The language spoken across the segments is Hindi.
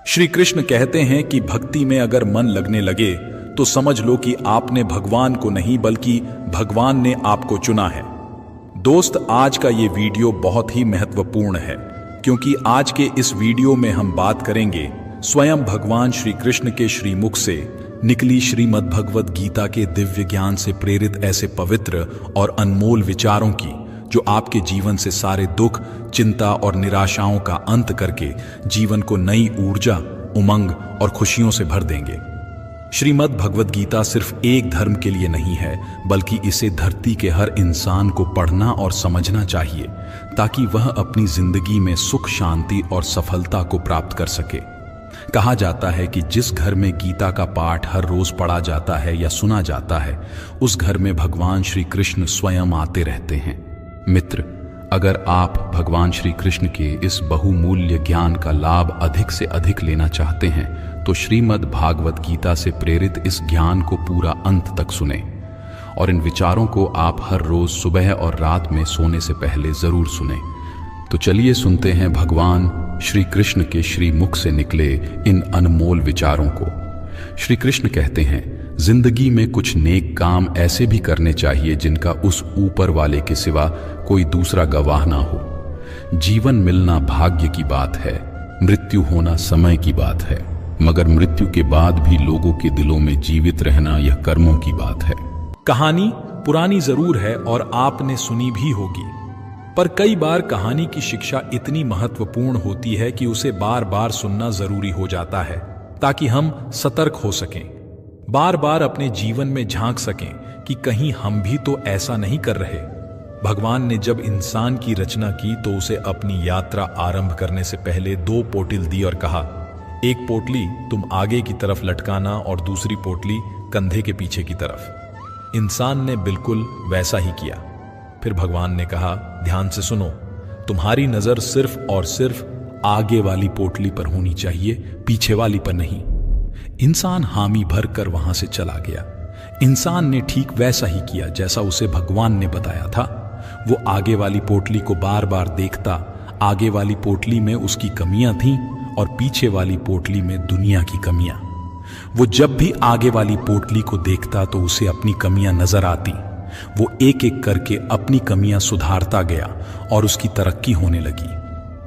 श्री कृष्ण कहते हैं कि भक्ति में अगर मन लगने लगे तो समझ लो कि आपने भगवान को नहीं बल्कि भगवान ने आपको चुना है। दोस्त, आज का ये वीडियो बहुत ही महत्वपूर्ण है क्योंकि आज के इस वीडियो में हम बात करेंगे स्वयं भगवान श्री कृष्ण के श्रीमुख से निकली श्रीमद् भगवत गीता के दिव्य ज्ञान से प्रेरित ऐसे पवित्र और अनमोल विचारों की जो आपके जीवन से सारे दुख, चिंता और निराशाओं का अंत करके जीवन को नई ऊर्जा, उमंग और खुशियों से भर देंगे। श्रीमद् भगवत गीता सिर्फ एक धर्म के लिए नहीं है बल्कि इसे धरती के हर इंसान को पढ़ना और समझना चाहिए ताकि वह अपनी जिंदगी में सुख, शांति और सफलता को प्राप्त कर सके। कहा जाता है कि जिस घर में गीता का पाठ हर रोज पढ़ा जाता है या सुना जाता है उस घर में भगवान श्री कृष्ण स्वयं आते रहते हैं। मित्र, अगर आप भगवान श्री कृष्ण के इस बहुमूल्य ज्ञान का लाभ अधिक से अधिक लेना चाहते हैं तो श्रीमद् भागवत गीता से प्रेरित इस ज्ञान को पूरा अंत तक सुने और इन विचारों को आप हर रोज सुबह और रात में सोने से पहले जरूर सुने। तो चलिए सुनते हैं भगवान श्री कृष्ण के श्रीमुख से निकले इन अनमोल विचारों को। श्री कृष्ण कहते हैं, जिंदगी में कुछ नेक काम ऐसे भी करने चाहिए जिनका उस ऊपर वाले के सिवा कोई दूसरा गवाह ना हो। जीवन मिलना भाग्य की बात है, मृत्यु होना समय की बात है, मगर मृत्यु के बाद भी लोगों के दिलों में जीवित रहना यह कर्मों की बात है। कहानी पुरानी जरूर है और आपने सुनी भी होगी, पर कई बार कहानी की शिक्षा इतनी महत्वपूर्ण होती है कि उसे बार बार सुनना जरूरी हो जाता है ताकि हम सतर्क हो सकें, बार बार अपने जीवन में झांक सकें कि कहीं हम भी तो ऐसा नहीं कर रहे। भगवान ने जब इंसान की रचना की तो उसे अपनी यात्रा आरंभ करने से पहले 2 पोटली दी और कहा, एक पोटली तुम आगे की तरफ लटकाना और दूसरी पोटली कंधे के पीछे की तरफ। इंसान ने बिल्कुल वैसा ही किया। फिर भगवान ने कहा, ध्यान से सुनो, तुम्हारी नजर सिर्फ और सिर्फ आगे वाली पोटली पर होनी चाहिए, पीछे वाली पर नहीं। इंसान हामी भर कर वहां से चला गया। इंसान ने ठीक वैसा ही किया जैसा उसे भगवान ने बताया था। वो आगे वाली पोटली को बार बार देखता। आगे वाली पोटली में उसकी कमियां थीं और पीछे वाली पोटली में दुनिया की कमियां। वो जब भी आगे वाली पोटली को देखता तो उसे अपनी कमियां नजर आती। वो एक एक करके अपनी कमियां सुधारता गया और उसकी तरक्की होने लगी।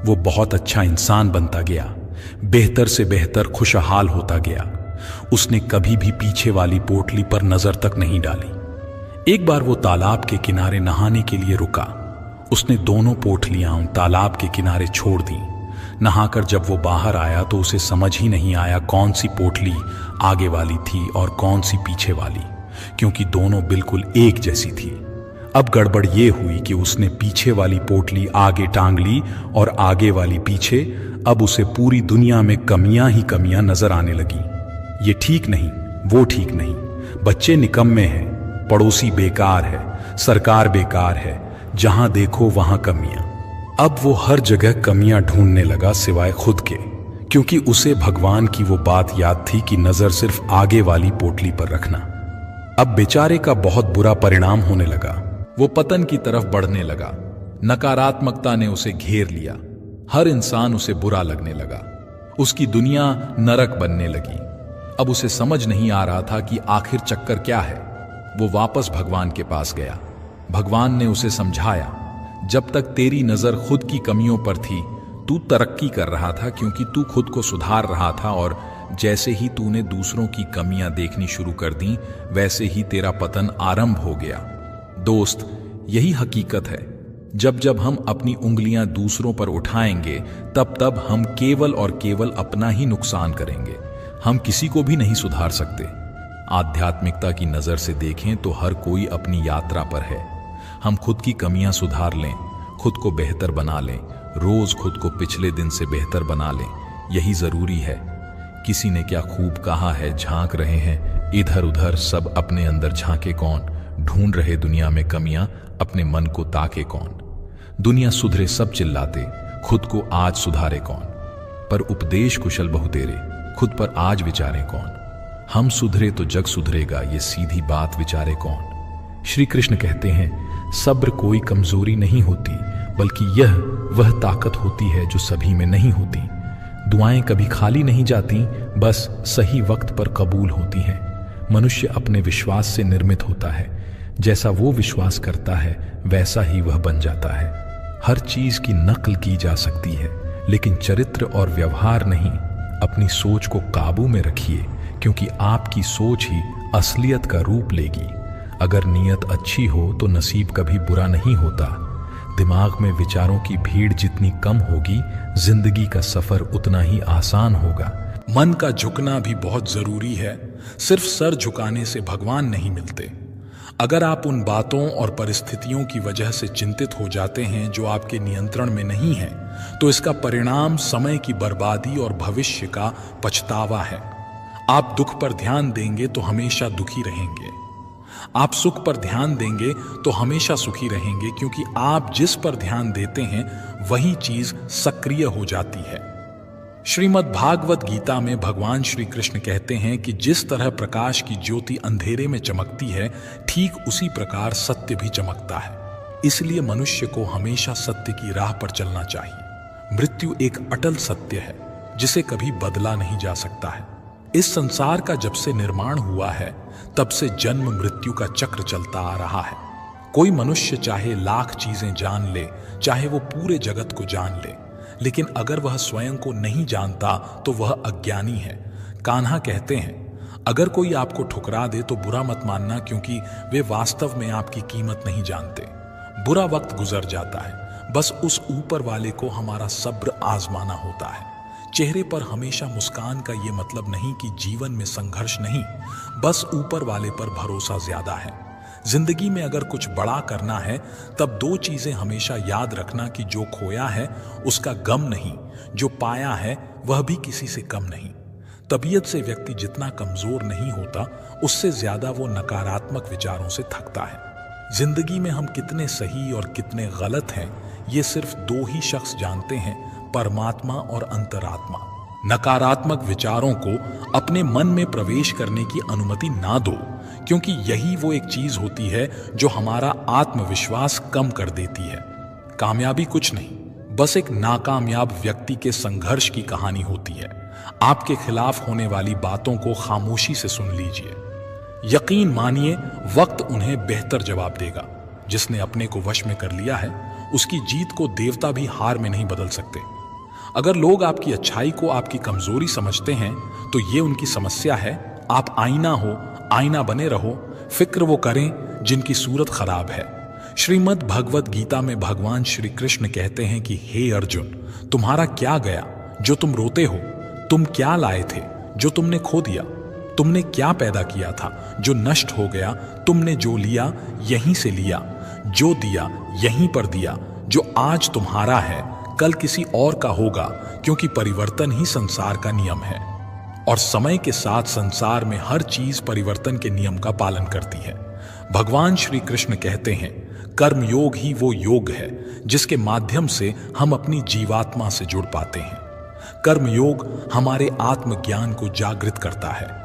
वो बहुत अच्छा इंसान बनता गया, बेहतर से बेहतर खुशहाल होता गया। उसने कभी भी पीछे वाली पोटली पर नजर तक नहीं डाली। एक बार वो तालाब के किनारे नहाने के लिए रुका। उसने दोनों पोटलियां तालाब के किनारे छोड़ दी। नहाकर जब वो बाहर आया तो उसे समझ ही नहीं आया कौन सी पोटली आगे वाली थी और कौन सी पीछे वाली, क्योंकि दोनों बिल्कुल एक जैसी थी। अब गड़बड़ ये हुई कि उसने पीछे वाली पोटली आगे टांग ली और आगे वाली पीछे। अब उसे पूरी दुनिया में कमियां ही कमियां नजर आने लगी। ये ठीक नहीं, वो ठीक नहीं, बच्चे निकम्मे हैं, पड़ोसी बेकार है, सरकार बेकार है, जहां देखो वहां कमियां। अब वो हर जगह कमियां ढूंढने लगा सिवाय खुद के, क्योंकि उसे भगवान की वो बात याद थी कि नजर सिर्फ आगे वाली पोटली पर रखना। अब बेचारे का बहुत बुरा परिणाम होने लगा। वो पतन की तरफ बढ़ने लगा। नकारात्मकता ने उसे घेर लिया। हर इंसान उसे बुरा लगने लगा। उसकी दुनिया नरक बनने लगी। अब उसे समझ नहीं आ रहा था कि आखिर चक्कर क्या है। वो वापस भगवान के पास गया। भगवान ने उसे समझाया, जब तक तेरी नजर खुद की कमियों पर थी तू तरक्की कर रहा था क्योंकि तू खुद को सुधार रहा था, और जैसे ही तूने दूसरों की कमियां देखनी शुरू कर दी वैसे ही तेरा पतन आरंभ हो गया। दोस्त, यही हकीकत है। जब जब हम अपनी उंगलियां दूसरों पर उठाएंगे तब तब हम केवल और केवल अपना ही नुकसान करेंगे। हम किसी को भी नहीं सुधार सकते। आध्यात्मिकता की नजर से देखें तो हर कोई अपनी यात्रा पर है। हम खुद की कमियां सुधार लें, खुद को बेहतर बना लें, रोज खुद को पिछले दिन से बेहतर बना लें, यही जरूरी है। किसी ने क्या खूब कहा है, झांक रहे हैं इधर उधर, सब अपने अंदर झांके कौन, ढूंढ रहे दुनिया में कमियां, अपने मन को ताके कौन। दुनिया सुधरे सब चिल्लाते, खुद को आज सुधारे कौन। पर उपदेश कुशल बहुतेरे, खुद पर आज विचारे कौन। हम सुधरे तो जग सुधरेगा, ये सीधी बात विचारे कौन। श्री कृष्ण कहते हैं, सब्र कोई कमजोरी नहीं होती बल्कि यह वह ताकत होती है जो सभी में नहीं होती। दुआएं कभी खाली नहीं जाती, बस सही वक्त पर कबूल होती हैं। मनुष्य अपने विश्वास से निर्मित होता है। जैसा वो विश्वास करता है वैसा ही वह बन जाता है। हर चीज की नकल की जा सकती है, लेकिन चरित्र और व्यवहार नहीं। अपनी सोच को काबू में रखिए, क्योंकि आपकी सोच ही असलियत का रूप लेगी। अगर नीयत अच्छी हो तो नसीब कभी बुरा नहीं होता। दिमाग में विचारों की भीड़ जितनी कम होगी, जिंदगी का सफर उतना ही आसान होगा। मन का झुकना भी बहुत जरूरी है। सिर्फ सर झुकाने से भगवान नहीं मिलते। अगर आप उन बातों और परिस्थितियों की वजह से चिंतित हो जाते हैं जो आपके नियंत्रण में नहीं है, तो इसका परिणाम समय की बर्बादी और भविष्य का पछतावा है। आप दुख पर ध्यान देंगे तो हमेशा दुखी रहेंगे। आप सुख पर ध्यान देंगे तो हमेशा सुखी रहेंगे, क्योंकि आप जिस पर ध्यान देते हैं वही चीज सक्रिय हो जाती है। श्रीमद् भागवत गीता में भगवान श्री कृष्ण कहते हैं कि जिस तरह प्रकाश की ज्योति अंधेरे में चमकती है, ठीक उसी प्रकार सत्य भी चमकता है। इसलिए मनुष्य को हमेशा सत्य की राह पर चलना चाहिए। मृत्यु एक अटल सत्य है जिसे कभी बदला नहीं जा सकता है। इस संसार का जब से निर्माण हुआ है, तब से जन्म मृत्यु का चक्र चलता आ रहा है। कोई मनुष्य चाहे लाख चीजें जान ले, चाहे वो पूरे जगत को जान ले, लेकिन अगर वह स्वयं को नहीं जानता तो वह अज्ञानी है। कान्हा कहते हैं, अगर कोई आपको ठुकरा दे तो बुरा मत मानना, क्योंकि वे वास्तव में आपकी कीमत नहीं जानते। बुरा वक्त गुजर जाता है, बस उस ऊपर वाले को हमारा सब्र आजमाना होता है। चेहरे पर हमेशा मुस्कान का ये मतलब नहीं कि जीवन में संघर्ष नहीं, बस ऊपर वाले पर भरोसा ज्यादा है। जिंदगी में अगर कुछ बड़ा करना है, तब दो चीजें हमेशा याद रखना कि जो खोया है उसका गम नहीं, जो पाया है वह भी किसी से कम नहीं। तबीयत से व्यक्ति जितना कमजोर नहीं होता, उससे ज्यादा वो नकारात्मक विचारों से थकता है। जिंदगी में हम कितने सही और कितने गलत हैं, ये सिर्फ दो ही शख्स जानते हैं, परमात्मा और अंतरात्मा। नकारात्मक विचारों को अपने मन में प्रवेश करने की अनुमति ना दो, क्योंकि यही वो एक चीज होती है जो हमारा आत्मविश्वास कम कर देती है। कामयाबी कुछ नहीं, बस एक नाकामयाब व्यक्ति के संघर्ष की कहानी होती है। आपके खिलाफ होने वाली बातों को खामोशी से सुन लीजिए। यकीन मानिए, वक्त उन्हें बेहतर जवाब देगा। जिसने अपने को वश में कर लिया है, उसकी जीत को देवता भी हार में नहीं बदल सकते। अगर लोग आपकी अच्छाई को आपकी कमजोरी समझते हैं, तो ये उनकी समस्या है। आप आईना हो, आईना बने रहो। फिक्र वो करें जिनकी सूरत खराब है। श्रीमद् भगवत गीता में भगवान श्री कृष्ण कहते हैं कि हे अर्जुन, तुम्हारा क्या गया जो तुम रोते हो? तुम क्या लाए थे जो तुमने खो दिया? तुमने क्या पैदा किया था जो नष्ट हो गया? तुमने जो लिया यहीं से लिया, जो दिया यहीं पर दिया। जो आज तुम्हारा है कल किसी और का होगा, क्योंकि परिवर्तन ही संसार का नियम है। और समय के साथ संसार में हर चीज परिवर्तन के नियम का पालन करती है। भगवान श्री कृष्ण कहते हैं, कर्म योग ही वो योग है जिसके माध्यम से हम अपनी जीवात्मा से जुड़ पाते हैं। कर्म योग हमारे आत्मज्ञान को जागृत करता है।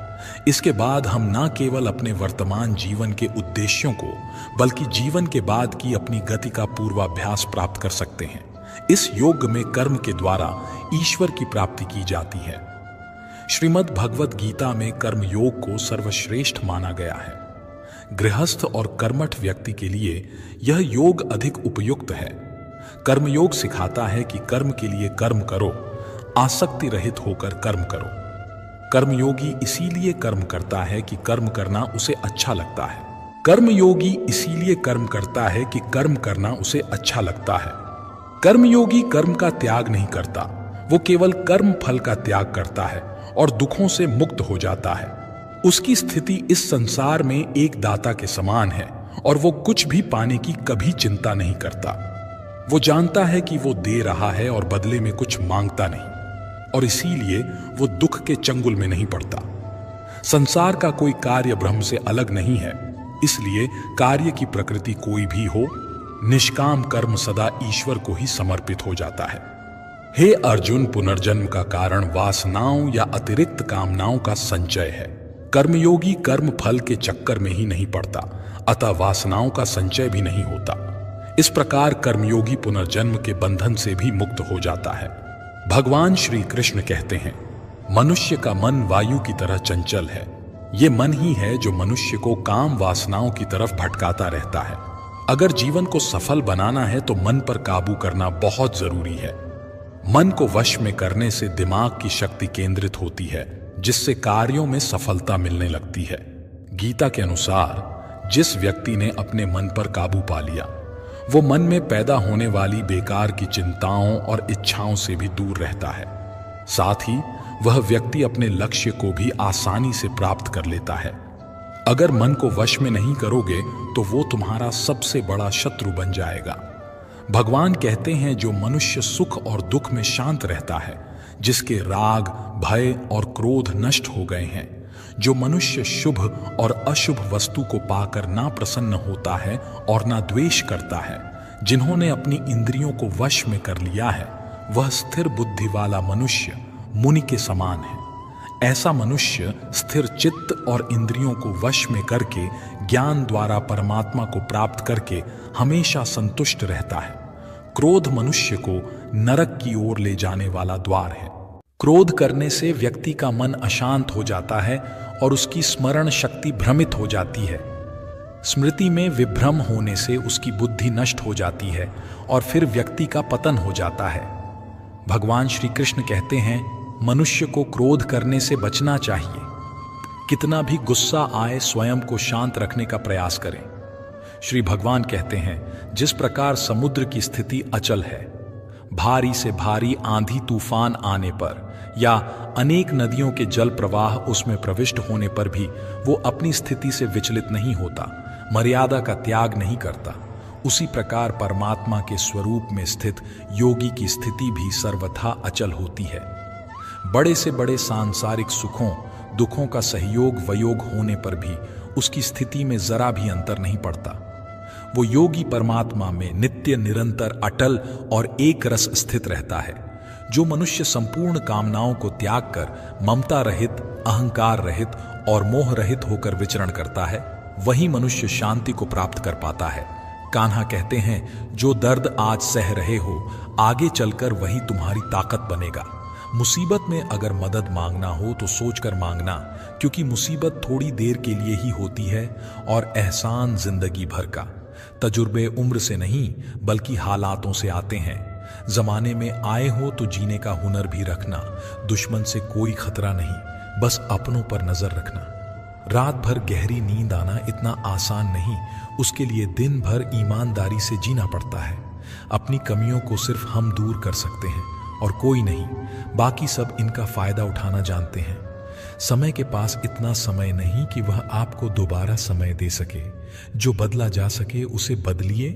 इसके बाद हम न केवल अपने वर्तमान जीवन के उद्देश्यों को, बल्कि जीवन के बाद की अपनी गति का पूर्वाभ्यास प्राप्त कर सकते हैं। इस योग में कर्म के द्वारा ईश्वर की प्राप्ति की जाती है। श्रीमद् भगवत गीता में कर्म योग को सर्वश्रेष्ठ माना गया है। गृहस्थ और कर्मठ व्यक्ति के लिए यह योग अधिक उपयुक्त है। कर्म योग सिखाता है कि कर्म के लिए कर्म करो, आसक्ति रहित होकर कर्म करो। कर्मयोगी इसीलिए कर्म करता है कि कर्म करना उसे अच्छा लगता है। कर्मयोगी इसीलिए कर्म करता है कि कर्म करना उसे अच्छा लगता है। कर्मयोगी कर्म का त्याग नहीं करता, वो केवल कर्म फल का त्याग करता है और दुखों से मुक्त हो जाता है। उसकी स्थिति इस संसार में एक दाता के समान है और वो कुछ भी पाने की कभी चिंता नहीं करता। वो जानता है कि वो दे रहा है और बदले में कुछ मांगता नहीं, और इसीलिए वो दुख के चंगुल में नहीं पड़ता। संसार का कोई कार्य ब्रह्म से अलग नहीं है, इसलिए कार्य की प्रकृति कोई भी हो, निष्काम कर्म सदा ईश्वर को ही समर्पित हो जाता है। हे अर्जुन, पुनर्जन्म का कारण वासनाओं या अतिरिक्त कामनाओं का संचय है। कर्मयोगी कर्म फल के चक्कर में ही नहीं पड़ता, अतः वासनाओं का संचय भी नहीं होता। इस प्रकार कर्मयोगी पुनर्जन्म के बंधन से भी मुक्त हो जाता है। भगवान श्री कृष्ण कहते हैं, मनुष्य का मन वायु की तरह चंचल है। ये मन ही है जो मनुष्य को काम वासनाओं की तरफ भटकाता रहता है। अगर जीवन को सफल बनाना है तो मन पर काबू करना बहुत जरूरी है। मन को वश में करने से दिमाग की शक्ति केंद्रित होती है, जिससे कार्यों में सफलता मिलने लगती है। गीता के अनुसार जिस व्यक्ति ने अपने मन पर काबू पा लिया, वो मन में पैदा होने वाली बेकार की चिंताओं और इच्छाओं से भी दूर रहता है। साथ ही वह व्यक्ति अपने लक्ष्य को भी आसानी से प्राप्त कर लेता है। अगर मन को वश में नहीं करोगे तो वो तुम्हारा सबसे बड़ा शत्रु बन जाएगा। भगवान कहते हैं, जो मनुष्य सुख और दुख में शांत रहता है, जिसके राग, भय और क्रोध नष्ट हो गए हैं, जो मनुष्य शुभ और अशुभ वस्तु को पाकर ना प्रसन्न होता है और ना द्वेष करता है, जिन्होंने अपनी इंद्रियों को वश में कर लिया है, वह स्थिर बुद्धि वाला मनुष्य मुनि के समान है। ऐसा मनुष्य स्थिर चित्त और इंद्रियों को वश में करके ज्ञान द्वारा परमात्मा को प्राप्त करके हमेशा संतुष्ट रहता है। क्रोध मनुष्य को नरक की ओर ले जाने वाला द्वार है। क्रोध करने से व्यक्ति का मन अशांत हो जाता है और उसकी स्मरण शक्ति भ्रमित हो जाती है। स्मृति में विभ्रम होने से उसकी बुद्धि नष्ट हो जाती है और फिर व्यक्ति का पतन हो जाता है। भगवान श्री कृष्ण कहते हैं, मनुष्य को क्रोध करने से बचना चाहिए। कितना भी गुस्सा आए, स्वयं को शांत रखने का प्रयास करें। श्री भगवान कहते हैं, जिस प्रकार समुद्र की स्थिति अचल है, भारी से भारी आंधी तूफान आने पर या अनेक नदियों के जल प्रवाह उसमें प्रविष्ट होने पर भी वो अपनी स्थिति से विचलित नहीं होता, मर्यादा का त्याग नहीं करता, उसी प्रकार परमात्मा के स्वरूप में स्थित योगी की स्थिति भी सर्वथा अचल होती है। बड़े से बड़े सांसारिक सुखों दुखों का सहयोग वयोग होने पर भी उसकी स्थिति में जरा भी अंतर नहीं पड़ता। वो योगी परमात्मा में नित्य निरंतर अटल और एक रस स्थित रहता है। जो मनुष्य संपूर्ण कामनाओं को त्याग कर ममता रहित, अहंकार रहित और मोह रहित होकर विचरण करता है, वही मनुष्य शांति को प्राप्त कर पाता है। कान्हा कहते हैं, जो दर्द आज सह रहे हो, आगे चलकर वही तुम्हारी ताकत बनेगा। मुसीबत में अगर मदद मांगना हो तो सोचकर मांगना, क्योंकि मुसीबत थोड़ी देर के लिए ही होती है और एहसान जिंदगी भर का। तजुर्बे उम्र से नहीं बल्कि हालातों से आते हैं। जमाने में आए हो तो जीने का हुनर भी रखना। दुश्मन से कोई खतरा नहीं, बस अपनों पर नजर रखना। रात भर गहरी नींद आना इतना आसान नहीं, उसके लिए दिन भर ईमानदारी से जीना पड़ता है। अपनी कमियों को सिर्फ हम दूर कर सकते हैं और कोई नहीं। बाकी सब इनका फायदा उठाना जानते हैं। समय के पास इतना समय नहीं कि वह आपको दोबारा समय दे सके। जो बदला जा सके उसे बदलिए,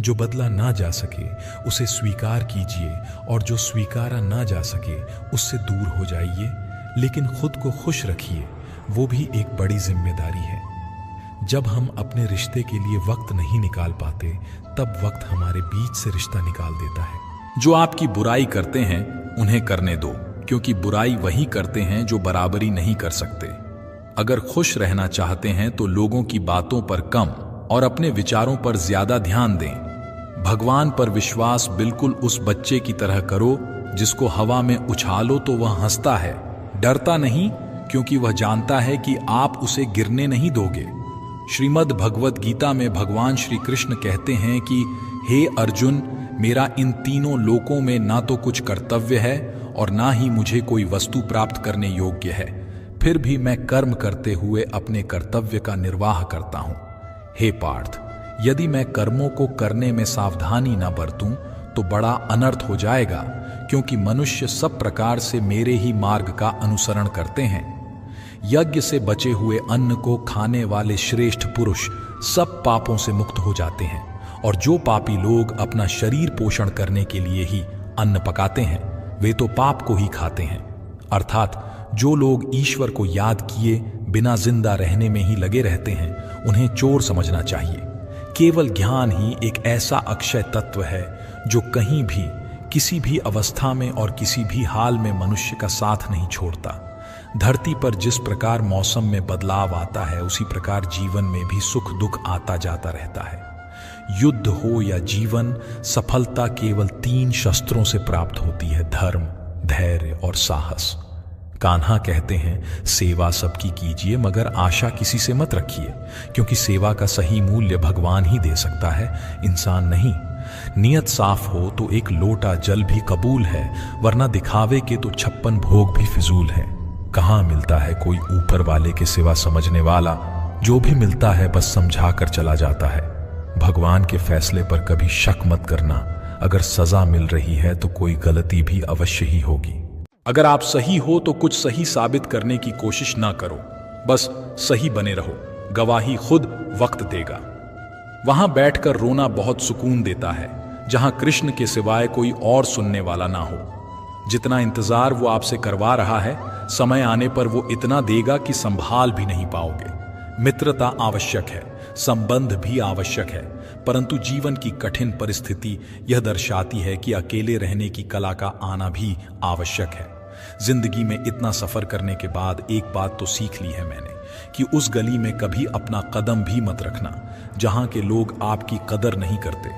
जो बदला ना जा सके उसे स्वीकार कीजिए, और जो स्वीकारा ना जा सके उससे दूर हो जाइए। लेकिन खुद को खुश रखिए, वो भी एक बड़ी जिम्मेदारी है। जब हम अपने रिश्ते के लिए वक्त नहीं निकाल पाते, तब वक्त हमारे बीच से रिश्ता निकाल देता है। जो आपकी बुराई करते हैं उन्हें करने दो, क्योंकि बुराई वही करते हैं जो बराबरी नहीं कर सकते। अगर खुश रहना चाहते हैं तो लोगों की बातों पर कम और अपने विचारों पर ज्यादा ध्यान दें। भगवान पर विश्वास बिल्कुल उस बच्चे की तरह करो जिसको हवा में उछालो तो वह हंसता है, डरता नहीं, क्योंकि वह जानता है कि आप उसे गिरने नहीं दोगे। श्रीमद् भगवद गीता में भगवान श्री कृष्ण कहते हैं कि हे अर्जुन, मेरा इन तीनों लोकों में ना तो कुछ कर्तव्य है और ना ही मुझे कोई वस्तु प्राप्त करने योग्य है, फिर भी मैं कर्म करते हुए अपने कर्तव्य का निर्वाह करता हूं। हे पार्थ, यदि मैं कर्मों को करने में सावधानी न बरतूं तो बड़ा अनर्थ हो जाएगा, क्योंकि मनुष्य सब प्रकार से मेरे ही मार्ग का अनुसरण करते हैं। यज्ञ से बचे हुए अन्न को खाने वाले श्रेष्ठ पुरुष सब पापों से मुक्त हो जाते हैं, और जो पापी लोग अपना शरीर पोषण करने के लिए ही अन्न पकाते हैं, वे तो पाप को ही खाते हैं। अर्थात जो लोग ईश्वर को याद किए बिना जिंदा रहने में ही लगे रहते हैं, उन्हें चोर समझना चाहिए। केवल ज्ञान ही एक ऐसा अक्षय तत्व है जो कहीं भी, किसी भी अवस्था में और किसी भी हाल में मनुष्य का साथ नहीं छोड़ता। धरती पर जिस प्रकार मौसम में बदलाव आता है, उसी प्रकार जीवन में भी सुख दुख आता जाता रहता है। युद्ध हो या जीवन, सफलता केवल 3 शस्त्रों से प्राप्त होती है: धर्म, धैर्य और साहस। कान्हा कहते हैं, सेवा सबकी कीजिए मगर आशा किसी से मत रखिए, क्योंकि सेवा का सही मूल्य भगवान ही दे सकता है, इंसान नहीं। नियत साफ हो तो एक लोटा जल भी कबूल है, वरना दिखावे के तो 56 भोग भी फिजूल है। कहाँ मिलता है कोई ऊपर वाले के सिवा समझने वाला, जो भी मिलता है बस समझा कर चला जाता है। भगवान के फैसले पर कभी शक मत करना, अगर सजा मिल रही है तो कोई गलती भी अवश्य ही होगी। अगर आप सही हो तो कुछ सही साबित करने की कोशिश ना करो, बस सही बने रहो, गवाही खुद वक्त देगा। वहां बैठकर रोना बहुत सुकून देता है, जहां कृष्ण के सिवाय कोई और सुनने वाला ना हो। जितना इंतजार वो आपसे करवा रहा है, समय आने पर वो इतना देगा कि संभाल भी नहीं पाओगे। मित्रता आवश्यक है, संबंध भी आवश्यक है, परंतु जीवन की कठिन परिस्थिति यह दर्शाती है कि अकेले रहने की कला का आना भी आवश्यक है। जिंदगी में इतना सफर करने के बाद एक बात तो सीख ली है मैंने, कि उस गली में कभी अपना कदम भी मत रखना जहां के लोग आपकी कदर नहीं करते।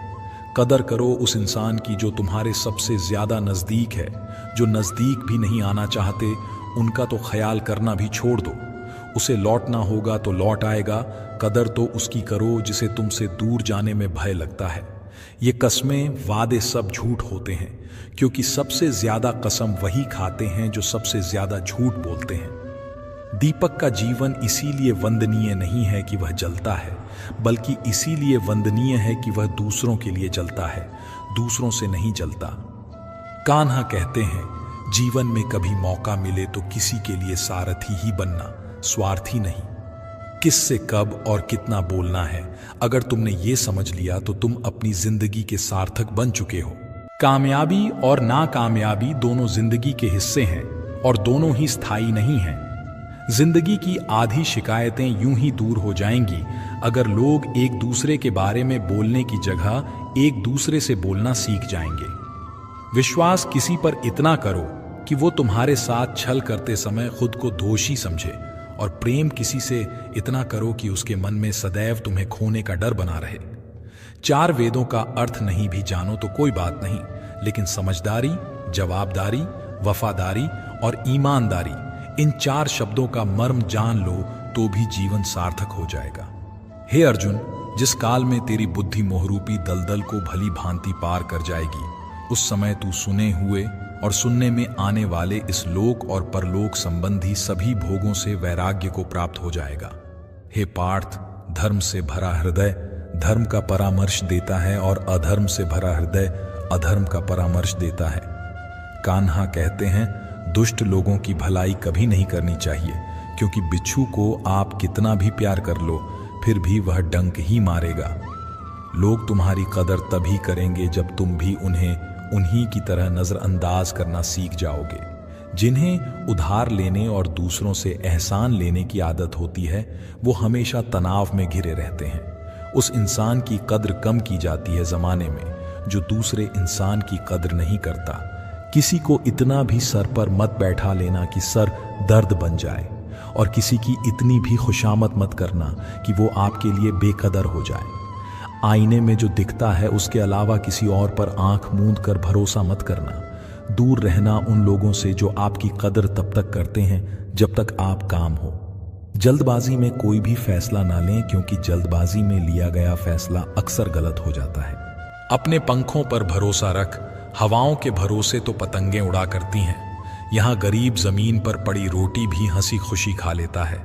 कदर करो उस इंसान की जो तुम्हारे सबसे ज्यादा नजदीक है। जो नजदीक भी नहीं आना चाहते, उनका तो ख्याल करना भी छोड़ दो। उसे लौटना होगा तो लौट आएगा। कदर तो उसकी करो जिसे तुमसे दूर जाने में भय लगता है। ये कस्में वादे सब झूठ होते हैं, क्योंकि सबसे ज्यादा कसम वही खाते हैं जो सबसे ज्यादा झूठ बोलते हैं। दीपक का जीवन इसीलिए वंदनीय नहीं है कि वह जलता है, बल्कि इसीलिए वंदनीय है कि वह दूसरों के लिए जलता है, दूसरों से नहीं जलता। कान्हा कहते हैं, जीवन में कभी मौका मिले तो किसी के लिए सारथी ही बनना, स्वार्थी नहीं। किससे कब और कितना बोलना है, अगर तुमने ये समझ लिया तो तुम अपनी जिंदगी के सार्थक बन चुके हो। कामयाबी और नाकामयाबी दोनों जिंदगी के हिस्से हैं और दोनों ही स्थायी नहीं हैं। जिंदगी की आधी शिकायतें यूं ही दूर हो जाएंगी अगर लोग एक दूसरे के बारे में बोलने की जगह एक दूसरे से बोलना सीख जाएंगे। विश्वास किसी पर इतना करो कि वो तुम्हारे साथ छल करते समय खुद को दोषी समझे, और प्रेम किसी से इतना करो कि उसके मन में सदैव तुम्हें खोने का डर बना रहे। 4 वेदों का अर्थ नहीं भी जानो तो कोई बात नहीं, लेकिन समझदारी, जवाबदारी, वफादारी और ईमानदारी, इन 4 शब्दों का मर्म जान लो तो भी जीवन सार्थक हो जाएगा। हे अर्जुन, जिस काल में तेरी बुद्धि मोहरूपी दलदल को भली भांति पार कर जाएगी, उस समय तू सुने हुए और सुनने में आने वाले इस लोक और परलोक संबंधी सभी भोगों से वैराग्य को प्राप्त हो जाएगा। हे पार्थ, धर्म से भरा हृदय धर्म का परामर्श देता है और अधर्म से भरा हृदय अधर्म का परामर्श देता है। कान्हा कहते हैं, दुष्ट लोगों की भलाई कभी नहीं करनी चाहिए, क्योंकि बिच्छू को आप कितना भी प्यार कर लो फिर भी वह डंक ही मारेगा। लोग तुम्हारी कदर तभी करेंगे जब तुम भी उन्हें उन्हीं की तरह नजरअंदाज करना सीख जाओगे। जिन्हें उधार लेने और दूसरों से एहसान लेने की आदत होती है, वो हमेशा तनाव में घिरे रहते हैं। उस इंसान की कद्र कम की जाती है जमाने में जो दूसरे इंसान की कद्र नहीं करता। किसी को इतना भी सर पर मत बैठा लेना कि सर दर्द बन जाए, और किसी की इतनी भी खुशामद मत करना कि वो आपके लिए बेकदर हो जाए। आईने में जो दिखता है उसके अलावा किसी और पर आंख मूंद कर भरोसा मत करना। दूर रहना उन लोगों से जो आपकी कदर तब तक करते हैं जब तक आप काम हो। जल्दबाजी में कोई भी फैसला ना लें, क्योंकि जल्दबाजी में लिया गया फैसला अक्सर गलत हो जाता है। अपने पंखों पर भरोसा रख, हवाओं के भरोसे तो पतंगें उड़ा करती हैं। यहाँ गरीब जमीन पर पड़ी रोटी भी हंसी खुशी खा लेता है,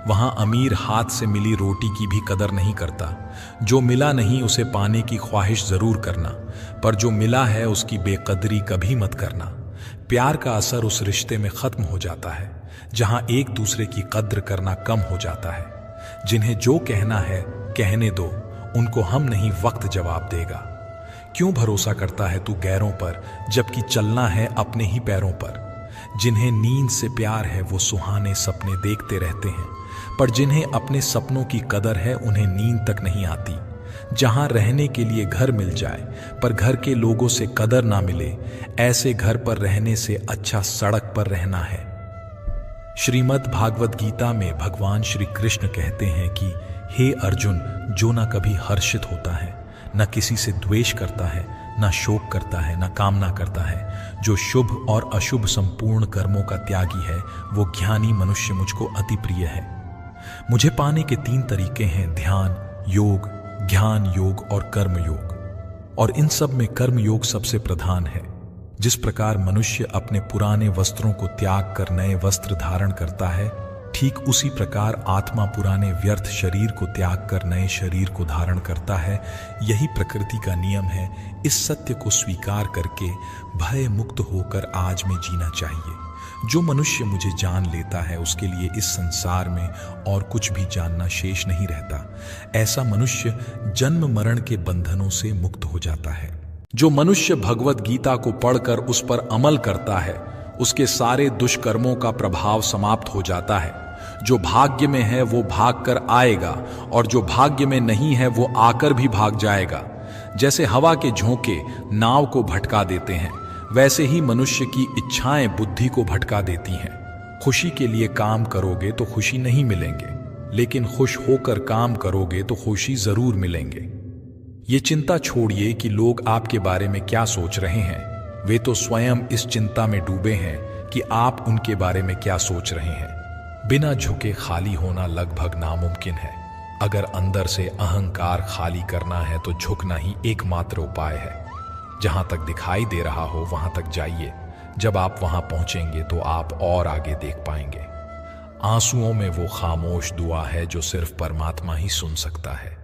वहाँ अमीर हाथ से मिली रोटी की भी कदर नहीं करता। जो मिला नहीं उसे पाने की ख्वाहिश जरूर करना, पर जो मिला है उसकी बेकदरी कभी मत करना। प्यार का असर उस रिश्ते में खत्म हो जाता है जहाँ एक दूसरे की कद्र करना कम हो जाता है। जिन्हें जो कहना है कहने दो, उनको हम नहीं वक्त जवाब देगा। क्यों भरोसा करता है तू गैरों पर, जबकि चलना है अपने ही पैरों पर। जिन्हें नींद से प्यार है वो सुहाने सपने देखते रहते हैं, पर जिन्हें अपने सपनों की कदर है उन्हें नींद तक नहीं आती। जहां रहने के लिए घर मिल जाए पर घर के लोगों से कदर ना मिले, ऐसे घर पर रहने से अच्छा सड़क पर रहना है। श्रीमद् भागवत गीता में भगवान श्री कृष्ण कहते हैं कि हे अर्जुन, जो न कभी हर्षित होता है, न किसी से द्वेष करता है, ना शोक करता है, ना कामना करता है। जो शुभ और अशुभ संपूर्ण कर्मों का त्यागी है, वो ज्ञानी मनुष्य मुझको अति प्रिय है। मुझे पाने के 3 तरीके हैं, ध्यान योग, ज्ञान योग और कर्म योग। और इन सब में कर्म योग सबसे प्रधान है। जिस प्रकार मनुष्य अपने पुराने वस्त्रों को त्याग कर नए वस्त्र धारण करता है, ठीक उसी प्रकार आत्मा पुराने व्यर्थ शरीर को त्याग कर नए शरीर को धारण करता है। यही प्रकृति का नियम है। इस सत्य को स्वीकार करके भय मुक्त होकर आज में जीना चाहिए। जो मनुष्य मुझे जान लेता है, उसके लिए इस संसार में और कुछ भी जानना शेष नहीं रहता। ऐसा मनुष्य जन्म मरण के बंधनों से मुक्त हो जाता है। जो मनुष्य भगवत गीता को पढ़कर उस पर अमल करता है, उसके सारे दुष्कर्मों का प्रभाव समाप्त हो जाता है। जो भाग्य में है वो भाग कर आएगा, और जो भाग्य में नहीं है वो आकर भी भाग जाएगा। जैसे हवा के झोंके नाव को भटका देते हैं, वैसे ही मनुष्य की इच्छाएं बुद्धि को भटका देती हैं। खुशी के लिए काम करोगे तो खुशी नहीं मिलेंगे, लेकिन खुश होकर काम करोगे तो खुशी जरूर मिलेंगे। ये चिंता छोड़िए कि लोग आपके बारे में क्या सोच रहे हैं। वे तो स्वयं इस चिंता में डूबे हैं कि आप उनके बारे में क्या सोच रहे हैं। बिना झुके खाली होना लगभग नामुमकिन है। अगर अंदर से अहंकार खाली करना है तो झुकना ही एकमात्र उपाय है। जहां तक दिखाई दे रहा हो वहां तक जाइए। जब आप वहां पहुंचेंगे तो आप और आगे देख पाएंगे। आंसुओं में वो खामोश दुआ है जो सिर्फ परमात्मा ही सुन सकता है।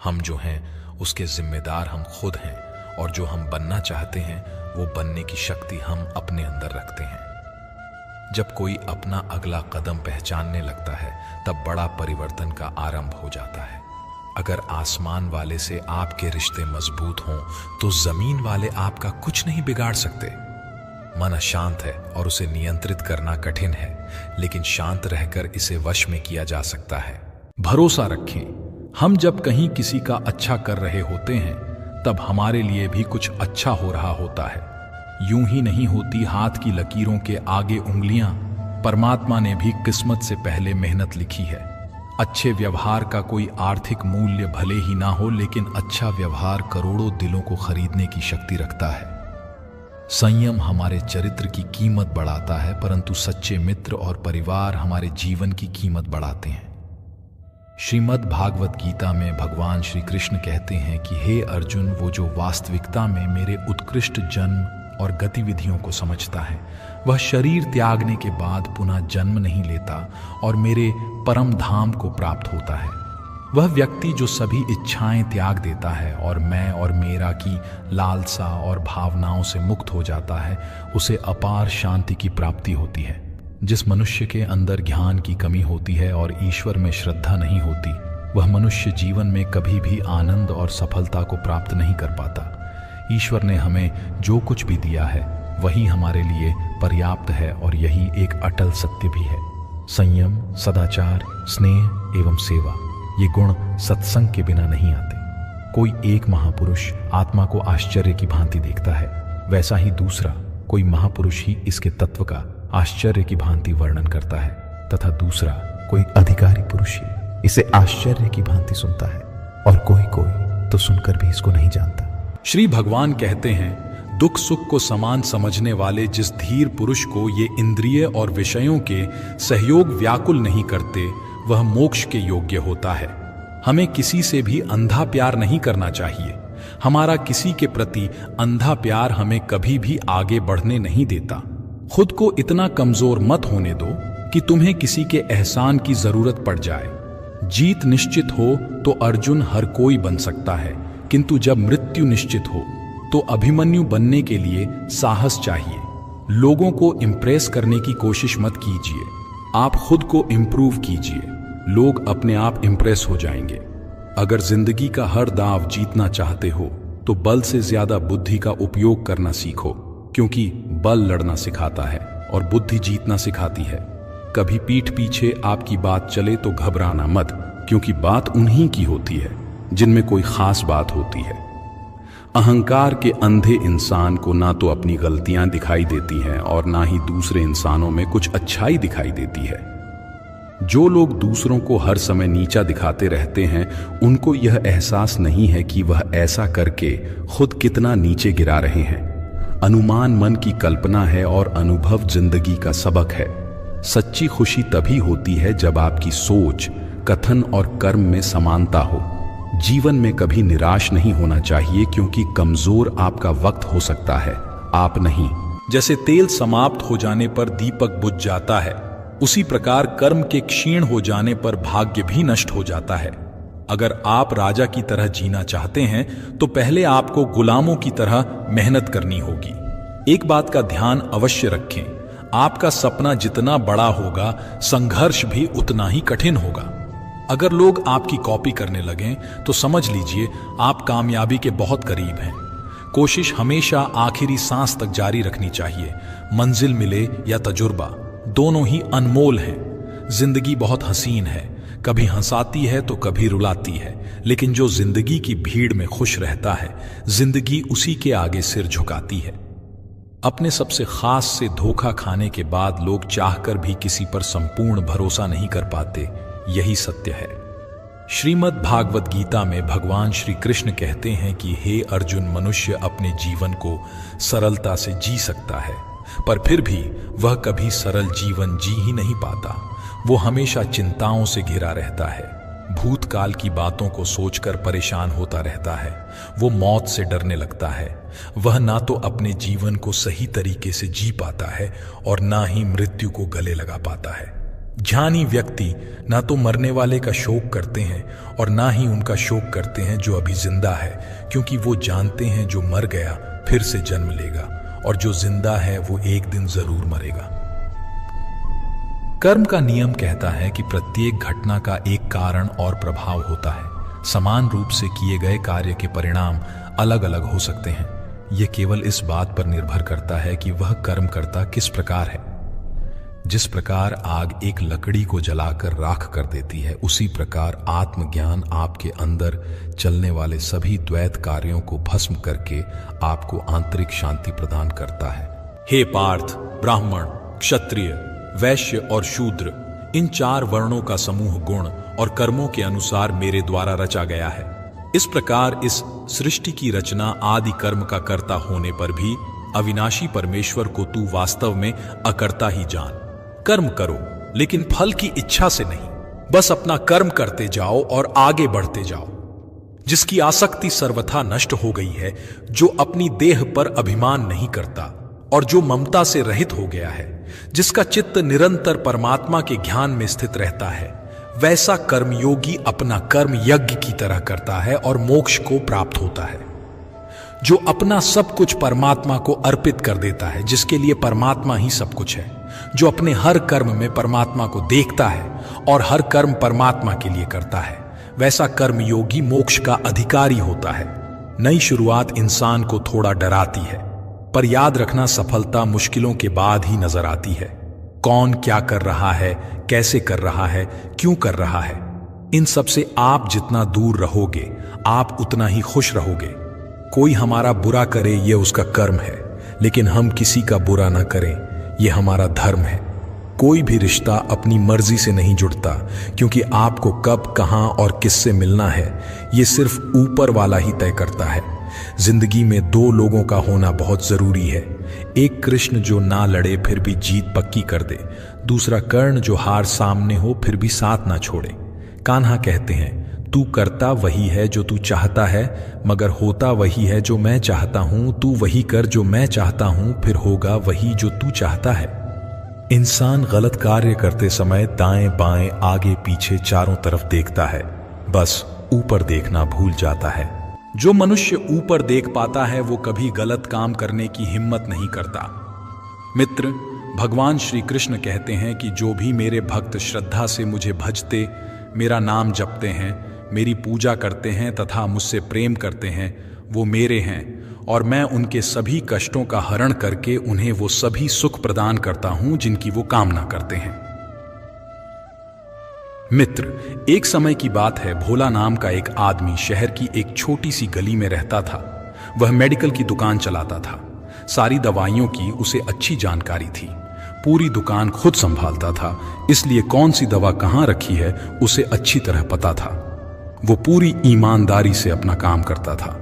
हम जो हैं उसके जिम्मेदार हम खुद हैं, और जो हम बनना चाहते हैं वो बनने की शक्ति हम अपने अंदर रखते हैं। जब कोई अपना अगला कदम पहचानने लगता है, तब बड़ा परिवर्तन का आरंभ हो जाता है। अगर आसमान वाले से आपके रिश्ते मजबूत हों तो जमीन वाले आपका कुछ नहीं बिगाड़ सकते। मन अशांत है और उसे नियंत्रित करना कठिन है, लेकिन शांत रहकर इसे वश में किया जा सकता है। भरोसा रखें, हम जब कहीं किसी का अच्छा कर रहे होते हैं, तब हमारे लिए भी कुछ अच्छा हो रहा होता है। यूं ही नहीं होती हाथ की लकीरों के आगे उंगलियां। परमात्मा ने भी किस्मत से पहले मेहनत लिखी है। अच्छे व्यवहार का कोई आर्थिक मूल्य भले ही ना हो, लेकिन अच्छा व्यवहार करोड़ों दिलों को खरीदने की शक्ति रखता है। संयम हमारे चरित्र की कीमत बढ़ाता है, परंतु सच्चे मित्र और परिवार हमारे जीवन की कीमत बढ़ाते हैं। श्रीमद् भागवत गीता में भगवान श्री कृष्ण कहते हैं कि हे अर्जुन, वो जो वास्तविकता में मेरे उत्कृष्ट जन्म और गतिविधियों को समझता है, वह शरीर त्यागने के बाद पुनः जन्म नहीं लेता और मेरे परम धाम को प्राप्त होता है। वह व्यक्ति जो सभी इच्छाएं त्याग देता है और मैं और मेरा की लालसा और भावनाओं से मुक्त हो जाता है, उसे अपार शांति की प्राप्ति होती है। जिस मनुष्य के अंदर ज्ञान की कमी होती है और ईश्वर में श्रद्धा नहीं होती, वह मनुष्य जीवन में कभी भी आनंद और सफलता को प्राप्त नहीं कर पाता। ईश्वर ने हमें जो कुछ भी दिया है वही हमारे लिए पर्याप्त है, और यही एक अटल सत्य भी है। संयम, सदाचार, स्नेह एवं सेवा, ये गुण सत्संग के बिना नहीं आते। कोई एक महापुरुष आत्मा को आश्चर्य की भांति देखता है, वैसा ही दूसरा कोई महापुरुष ही इसके तत्व का आश्चर्य की भांति वर्णन करता है, तथा दूसरा कोई अधिकारी पुरुष ही इसे आश्चर्य की भांति सुनता है, और कोई कोई तो सुनकर भी इसको नहीं जानता। श्री भगवान कहते हैं, दुख सुख को समान समझने वाले जिस धीर पुरुष को ये इंद्रिय और विषयों के सहयोग व्याकुल नहीं करते, वह मोक्ष के योग्य होता है। हमें किसी से भी अंधा प्यार नहीं करना चाहिए। हमारा किसी के प्रति अंधा प्यार हमें कभी भी आगे बढ़ने नहीं देता। खुद को इतना कमजोर मत होने दो कि तुम्हें किसी के एहसान की जरूरत पड़ जाए। जीत निश्चित हो तो अर्जुन हर कोई बन सकता है, किंतु जब मृत्यु निश्चित हो तो अभिमन्यु बनने के लिए साहस चाहिए। लोगों को इंप्रेस करने की कोशिश मत कीजिए, आप खुद को इंप्रूव कीजिए, लोग अपने आप इंप्रेस हो जाएंगे। अगर जिंदगी का हर दांव जीतना चाहते हो तो बल से ज्यादा बुद्धि का उपयोग करना सीखो, क्योंकि बल लड़ना सिखाता है और बुद्धि जीतना सिखाती है। कभी पीठ पीछे आपकी बात चले तो घबराना मत, क्योंकि बात उन्हीं की होती है जिनमें कोई खास बात होती है। अहंकार के अंधे इंसान को ना तो अपनी गलतियां दिखाई देती हैं और ना ही दूसरे इंसानों में कुछ अच्छाई दिखाई देती है। जो लोग दूसरों को हर समय नीचा दिखाते रहते हैं, उनको यह एहसास नहीं है कि वह ऐसा करके खुद कितना नीचे गिरा रहे हैं। अनुमान मन की कल्पना है और अनुभव जिंदगी का सबक है। सच्ची खुशी तभी होती है जब आपकी सोच, कथन और कर्म में समानता हो। जीवन में कभी निराश नहीं होना चाहिए, क्योंकि कमजोर आपका वक्त हो सकता है, आप नहीं। जैसे तेल समाप्त हो जाने पर दीपक बुझ जाता है, उसी प्रकार कर्म के क्षीण हो जाने पर भाग्य भी नष्ट हो जाता है। अगर आप राजा की तरह जीना चाहते हैं तो पहले आपको गुलामों की तरह मेहनत करनी होगी। एक बात का ध्यान अवश्य रखें, आपका सपना जितना बड़ा होगा, संघर्ष भी उतना ही कठिन होगा। अगर लोग आपकी कॉपी करने लगें तो समझ लीजिए आप कामयाबी के बहुत करीब हैं। कोशिश हमेशा आखिरी सांस तक जारी रखनी चाहिए। मंजिल मिले या तजुर्बा, दोनों ही अनमोल हैं। जिंदगी बहुत हसीन है, कभी हंसाती है तो कभी रुलाती है, लेकिन जो जिंदगी की भीड़ में खुश रहता है, जिंदगी उसी के आगे सिर झुकाती है। अपने सबसे खास से धोखा खाने के बाद लोग चाहकर भी किसी पर संपूर्ण भरोसा नहीं कर पाते, यही सत्य है। श्रीमद् भागवत गीता में भगवान श्री कृष्ण कहते हैं कि हे अर्जुन, मनुष्य अपने जीवन को सरलता से जी सकता है, पर फिर भी वह कभी सरल जीवन जी ही नहीं पाता। वो हमेशा चिंताओं से घिरा रहता है, भूतकाल की बातों को सोचकर परेशान होता रहता है। वो मौत से डरने लगता है। वह ना तो अपने जीवन को सही तरीके से जी पाता है और ना ही मृत्यु को गले लगा पाता है। ज्ञानी व्यक्ति ना तो मरने वाले का शोक करते हैं और ना ही उनका शोक करते हैं जो अभी जिंदा है, क्योंकि वो जानते हैं जो मर गया फिर से जन्म लेगा और जो जिंदा है वो एक दिन जरूर मरेगा। कर्म का नियम कहता है कि प्रत्येक घटना का एक कारण और प्रभाव होता है। समान रूप से किए गए कार्य के परिणाम अलग अलग हो सकते हैं। यह केवल इस बात पर निर्भर करता है कि वह कर्मकर्ता किस प्रकार है। जिस प्रकार आग एक लकड़ी को जलाकर राख कर देती है, उसी प्रकार आत्मज्ञान आपके अंदर चलने वाले सभी द्वैत कार्यों को भस्म करके आपको आंतरिक शांति प्रदान करता है। हे पार्थ, ब्राह्मण, क्षत्रिय, वैश्य और शूद्र, इन 4 वर्णों का समूह गुण और कर्मों के अनुसार मेरे द्वारा रचा गया है। इस प्रकार इस सृष्टि की रचना आदि कर्म का कर्ता होने पर भी अविनाशी परमेश्वर को तू वास्तव में अकर्ता ही जान। कर्म करो, लेकिन फल की इच्छा से नहीं। बस अपना कर्म करते जाओ और आगे बढ़ते जाओ। जिसकी आसक्ति सर्वथा नष्ट हो गई है, जो अपनी देह पर अभिमान नहीं करता और जो ममता से रहित हो गया है, जिसका चित्त निरंतर परमात्मा के ज्ञान में स्थित रहता है, वैसा कर्मयोगी अपना कर्म यज्ञ की तरह करता है और मोक्ष को प्राप्त होता है। जो अपना सब कुछ परमात्मा को अर्पित कर देता है, जिसके लिए परमात्मा ही सब कुछ है, जो अपने हर कर्म में परमात्मा को देखता है और हर कर्म परमात्मा के लिए करता है, वैसा कर्मयोगी मोक्ष का अधिकारी होता है। नई शुरुआत इंसान को थोड़ा डराती है, पर याद रखना सफलता मुश्किलों के बाद ही नजर आती है। कौन क्या कर रहा है, कैसे कर रहा है, क्यों कर रहा है, इन सब से आप जितना दूर रहोगे, आप उतना ही खुश रहोगे। कोई हमारा बुरा करे ये उसका कर्म है, लेकिन हम किसी का बुरा ना करें ये हमारा धर्म है। कोई भी रिश्ता अपनी मर्जी से नहीं जुड़ता, क्योंकि आपको कब, कहां और किससे मिलना है ये सिर्फ ऊपर वाला ही तय करता है। जिंदगी में 2 लोगों का होना बहुत जरूरी है। एक कृष्ण जो ना लड़े फिर भी जीत पक्की कर दे, दूसरा कर्ण जो हार सामने हो फिर भी साथ ना छोड़े। कान्हा कहते हैं, तू करता वही है जो तू चाहता है, मगर होता वही है जो मैं चाहता हूं। तू वही कर जो मैं चाहता हूं, फिर होगा वही जो तू चाहता है। इंसान गलत कार्य करते समय दाएं बाएं आगे पीछे चारों तरफ देखता है, बस ऊपर देखना भूल जाता है। जो मनुष्य ऊपर देख पाता है वो कभी गलत काम करने की हिम्मत नहीं करता। मित्र, भगवान श्री कृष्ण कहते हैं कि जो भी मेरे भक्त श्रद्धा से मुझे भजते, मेरा नाम जपते हैं, मेरी पूजा करते हैं तथा मुझसे प्रेम करते हैं, वो मेरे हैं और मैं उनके सभी कष्टों का हरण करके उन्हें वो सभी सुख प्रदान करता हूं जिनकी वो कामना करते हैं। मित्र, एक समय की बात है, भोला नाम का एक आदमी शहर की एक छोटी सी गली में रहता था। वह मेडिकल की दुकान चलाता था। सारी दवाइयों की उसे अच्छी जानकारी थी। पूरी दुकान खुद संभालता था, इसलिए कौन सी दवा कहां रखी है उसे अच्छी तरह पता था। वो पूरी ईमानदारी से अपना काम करता था,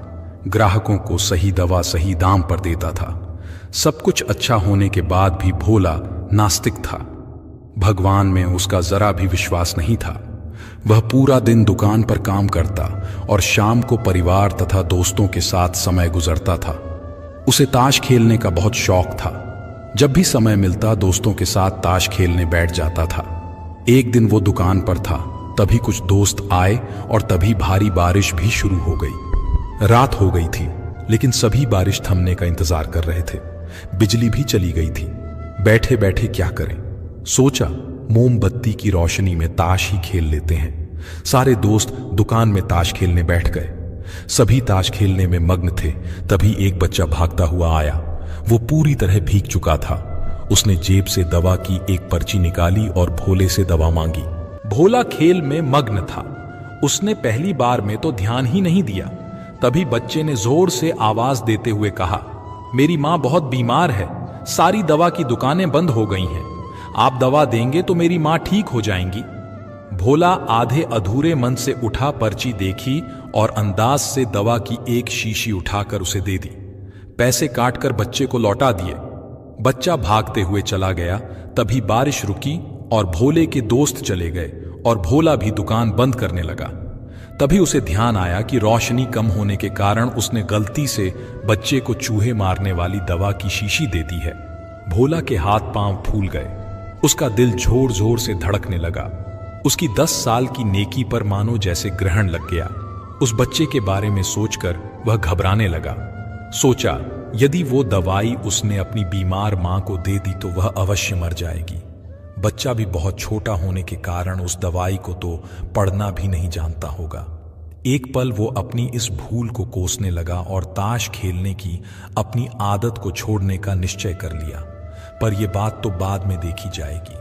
ग्राहकों को सही दवा सही दाम पर देता था। सब कुछ अच्छा होने के बाद भी भोला नास्तिक था। भगवान में उसका जरा भी विश्वास नहीं था। वह पूरा दिन दुकान पर काम करता और शाम को परिवार तथा दोस्तों के साथ समय गुजरता था। उसे ताश खेलने का बहुत शौक था। जब भी समय मिलता दोस्तों के साथ ताश खेलने बैठ जाता था। एक दिन वो दुकान पर था, तभी कुछ दोस्त आए और तभी भारी बारिश भी शुरू हो गई। रात हो गई थी, लेकिन सभी बारिश थमने का इंतजार कर रहे थे। बिजली भी चली गई थी। बैठे बैठे क्या करें, सोचा मोमबत्ती की रोशनी में ताश ही खेल लेते हैं। सारे दोस्त दुकान में ताश खेलने बैठ गए। सभी ताश खेलने में मग्न थे। तभी एक बच्चा भागता हुआ आया। वो पूरी तरह भीग चुका था। उसने जेब से दवा की एक पर्ची निकाली और भोले से दवा मांगी। भोला खेल में मग्न था। उसने पहली बार में तो ध्यान ही नहीं दिया। तभी बच्चे ने जोर से आवाज देते हुए कहा, मेरी मां बहुत बीमार है, सारी दवा की दुकानें बंद हो गई हैं। आप दवा देंगे तो मेरी मां ठीक हो जाएंगी। भोला आधे अधूरे मन से उठा, पर्ची देखी और अंदाज से दवा की एक शीशी उठाकर उसे दे दी। पैसे काटकर बच्चे को लौटा दिए। बच्चा भागते हुए चला गया। तभी बारिश रुकी और भोले के दोस्त चले गए और भोला भी दुकान बंद करने लगा। तभी उसे ध्यान आया कि रोशनी कम होने के कारण उसने गलती से बच्चे को चूहे मारने वाली दवा की शीशी दे दी है। भोला के हाथ पांव फूल गए। उसका दिल जोर जोर से धड़कने लगा। उसकी 10 साल की नेकी पर मानो जैसे ग्रहण लग गया। उस बच्चे के बारे में सोचकर वह घबराने लगा। सोचा यदि वो दवाई उसने अपनी बीमार मां को दे दी तो वह अवश्य मर जाएगी। बच्चा भी बहुत छोटा होने के कारण उस दवाई को तो पढ़ना भी नहीं जानता होगा। एक पल वो अपनी इस भूल को कोसने लगा और ताश खेलने की अपनी आदत को छोड़ने का निश्चय कर लिया। पर यह बात तो बाद में देखी जाएगी।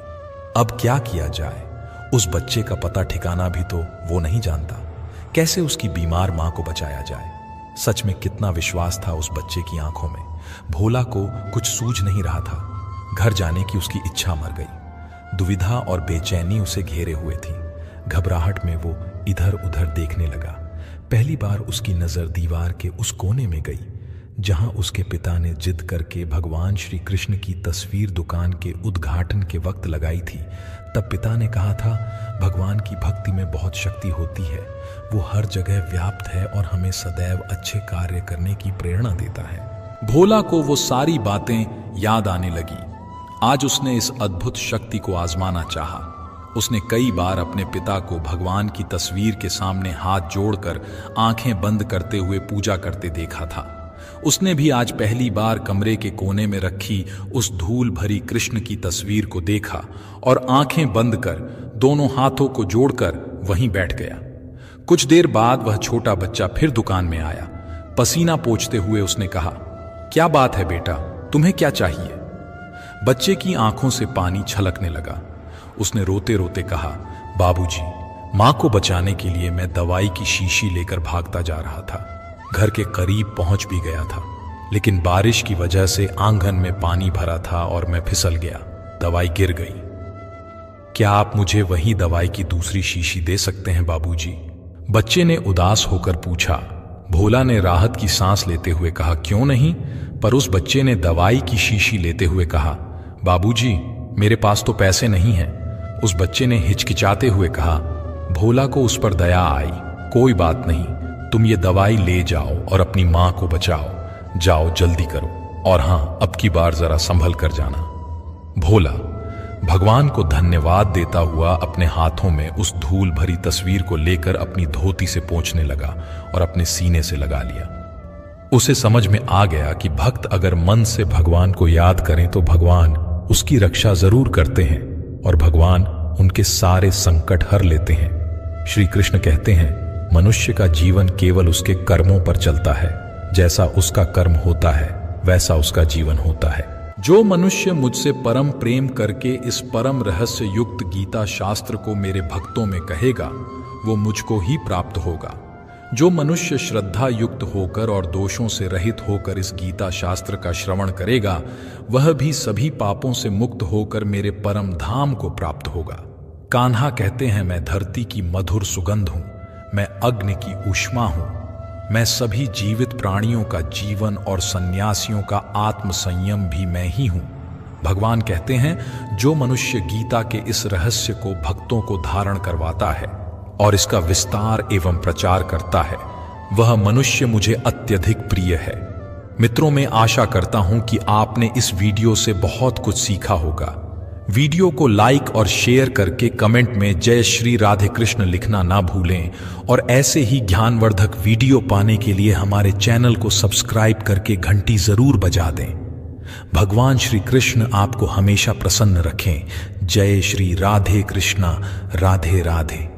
अब क्या किया जाए? उस बच्चे का पता ठिकाना भी तो वो नहीं जानता। कैसे उसकी बीमार मां को बचाया जाए? सच में कितना विश्वास था उस बच्चे की आंखों में। भोला को कुछ सूझ नहीं रहा था। घर जाने की उसकी इच्छा मर गई। दुविधा और बेचैनी उसे घेरे हुए थी। घबराहट में वो इधर उधर देखने लगा। पहली बार उसकी नजर दीवार के उस कोने में गई जहां उसके पिता ने जिद करके भगवान श्री कृष्ण की तस्वीर दुकान के उद्घाटन के वक्त लगाई थी। तब पिता ने कहा था, भगवान की भक्ति में बहुत शक्ति होती है, वो हर जगह व्याप्त है और हमें सदैव अच्छे कार्य करने की प्रेरणा देता है। भोला को वो सारी बातें याद आने लगी। आज उसने इस अद्भुत शक्ति को आजमाना चाहा। उसने कई बार अपने पिता को भगवान की तस्वीर के सामने हाथ जोड़कर आंखें बंद करते हुए पूजा करते देखा था। उसने भी आज पहली बार कमरे के कोने में रखी उस धूल भरी कृष्ण की तस्वीर को देखा और आंखें बंद कर दोनों हाथों को जोड़कर वहीं बैठ गया। कुछ देर बाद वह छोटा बच्चा फिर दुकान में आया। पसीना पोंछते हुए उसने कहा, क्या बात है बेटा, तुम्हें क्या चाहिए? बच्चे की आंखों से पानी छलकने लगा। उसने रोते रोते कहा, बाबूजी, मां को बचाने के लिए मैं दवाई की शीशी लेकर भागता जा रहा था। घर के करीब पहुंच भी गया था, लेकिन बारिश की वजह से आंगन में पानी भरा था और मैं फिसल गया। दवाई गिर गई। क्या आप मुझे वही दवाई की दूसरी शीशी दे सकते हैं बाबूजी? बच्चे ने उदास होकर पूछा। भोला ने राहत की सांस लेते हुए कहा, क्यों नहीं? पर उस बच्चे ने दवाई की शीशी लेते हुए कहा, बाबूजी, मेरे पास तो पैसे नहीं हैं। उस बच्चे ने हिचकिचाते हुए कहा। भोला को उस पर दया आई। कोई बात नहीं, तुम ये दवाई ले जाओ और अपनी मां को बचाओ। जाओ, जल्दी करो, और हां, अब की बार जरा संभल कर जाना। भोला भगवान को धन्यवाद देता हुआ अपने हाथों में उस धूल भरी तस्वीर को लेकर अपनी धोती से पोंछने लगा और अपने सीने से लगा लिया। उसे समझ में आ गया कि भक्त अगर मन से भगवान को याद करें तो भगवान उसकी रक्षा जरूर करते हैं और भगवान उनके सारे संकट हर लेते हैं। श्री कृष्ण कहते हैं, मनुष्य का जीवन केवल उसके कर्मों पर चलता है। जैसा उसका कर्म होता है वैसा उसका जीवन होता है। जो मनुष्य मुझसे परम प्रेम करके इस परम रहस्य युक्त गीता शास्त्र को मेरे भक्तों में कहेगा, वो मुझको ही प्राप्त होगा। जो मनुष्य श्रद्धा युक्त होकर और दोषों से रहित होकर इस गीता शास्त्र का श्रवण करेगा, वह भी सभी पापों से मुक्त होकर मेरे परम धाम को प्राप्त होगा। कान्हा कहते हैं, मैं धरती की मधुर सुगंध हूं, मैं अग्नि की ऊष्मा हूं, मैं सभी जीवित प्राणियों का जीवन और सन्यासियों का आत्म संयम भी मैं ही हूं। भगवान कहते हैं, जो मनुष्य गीता के इस रहस्य को भक्तों को धारण करवाता है और इसका विस्तार एवं प्रचार करता है, वह मनुष्य मुझे अत्यधिक प्रिय है। मित्रों, मैं आशा करता हूं कि आपने इस वीडियो से बहुत कुछ सीखा होगा। वीडियो को लाइक और शेयर करके कमेंट में जय श्री राधे कृष्ण लिखना ना भूलें और ऐसे ही ज्ञानवर्धक वीडियो पाने के लिए हमारे चैनल को सब्सक्राइब करके घंटी जरूर बजा दें। भगवान श्री कृष्ण आपको हमेशा प्रसन्न रखें। जय श्री राधे कृष्णा। राधे राधे।